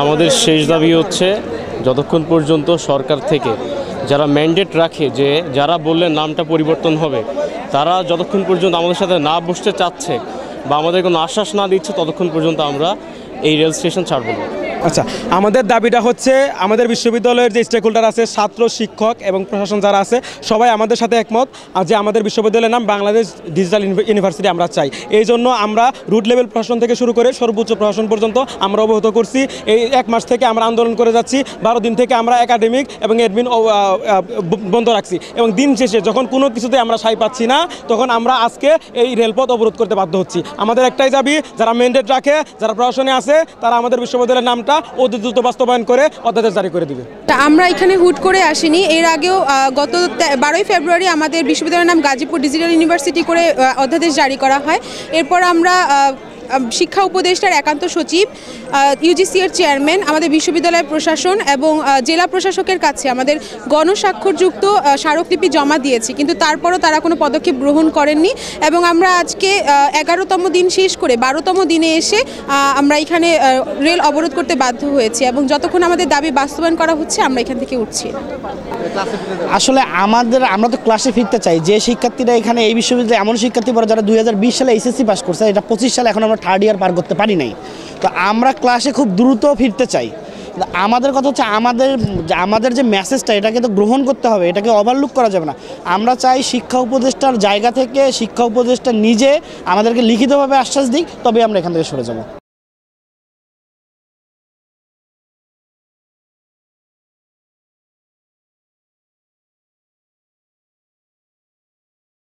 আমাদের শেষ দাবি হচ্ছে যতক্ষণ পর্যন্ত সরকার থেকে যারা ম্যান্ডেট রাখে যে যারা বললে নামটা পরিবর্তন হবে তারা যতক্ষণ পর্যন্ত আমাদের সাথে না বসতে চাচ্ছে বা আমাদের কোনো আশ্বাস না দিচ্ছে ততক্ষণ পর্যন্ত আমরা এই রেল স্টেশন ছাড়ব না। আচ্ছা, আমাদের দাবিটা হচ্ছে আমাদের বিশ্ববিদ্যালয়ের যে স্টেক হোল্ডার আছে, ছাত্র, শিক্ষক এবং প্রশাসন যারা আছে সবাই আমাদের সাথে একমত যে আমাদের বিশ্ববিদ্যালয়ের নাম বাংলাদেশ ডিজিটাল ইউনিভার্সিটি আমরা চাই। এই জন্য আমরা রুট লেভেল প্রশাসন থেকে শুরু করে সর্বোচ্চ প্রশাসন পর্যন্ত আমরা অবহিত করছি। এই 1 মাস থেকে আমরা আন্দোলন করে যাচ্ছি। 12 দিন থেকে আমরা একাডেমিক এবং অ্যাডমিন বন্ধ রাখছি এবং দিন শেষে যখন কোনো কিছুতে আমরা সাই পাচ্ছি না তখন আমরা আজকে এই রেলপথ অবরোধ করতে বাধ্য হচ্ছি। আমাদের একটাই দাবি, যারা ম্যান্ডেট রাখে, যারা প্রশাসনে আছে তারা আমাদের বিশ্ববিদ্যালয়ের নামটা অতি দ্রুত বাস্তবায়ন করে অধ্যাদেশ জারি করে দিবে। আমরা এখানে হুট করে আসিনি, এর আগেও গত 12ই ফেব্রুয়ারি আমাদের বিশ্ববিদ্যালয়ের নাম গাজীপুর ডিজিটাল ইউনিভার্সিটি করে অধ্যাদেশ জারি করা হয়। এরপর আমরা শিক্ষা উপদেষ্টার একান্ত সচিব, ইউজিসির চেয়ারম্যান, আমাদের বিশ্ববিদ্যালয়ের প্রশাসন এবং জেলা প্রশাসকের কাছে আমাদের গণস্বাক্ষরযুক্ত স্মারকলিপি জমা দিয়েছি, কিন্তু তারপরও তারা কোনো পদক্ষেপ গ্রহণ করেননি এবং আমরা আজকে 11তম দিন শেষ করে 12তম দিনে এসে আমরা এখানে রেল অবরোধ করতে বাধ্য হয়েছি এবং যতক্ষণ আমাদের দাবি বাস্তবায়ন করা হচ্ছে আমরা এখান থেকে উঠছি। আসলে আমরা তো ক্লাসে ফিরতে চাই। যে শিক্ষার্থীরা এখানে এই বিশ্ববিদ্যালয়ে এমন শিক্ষার্থী পড়ে যারা 2020 সালে এইচএসসি পাস করছে, এটা 25 সালে এখন আমরা 3rd ইয়ার পার করতে পারি নাই। তো আমরা ক্লাসে খুব দ্রুত ফিরতে চাই। আমাদের কথা হচ্ছে আমাদের যে মেসেজটা এটাকে তো গ্রহণ করতে হবে, এটাকে ওভারলুক করা যাবে না। আমরা চাই শিক্ষা উপদেষ্টার জায়গা থেকে শিক্ষা উপদেষ্টা নিজে আমাদেরকে লিখিতভাবে আশ্বাস দিক, তবে আমরা এখান থেকে সরে যাব।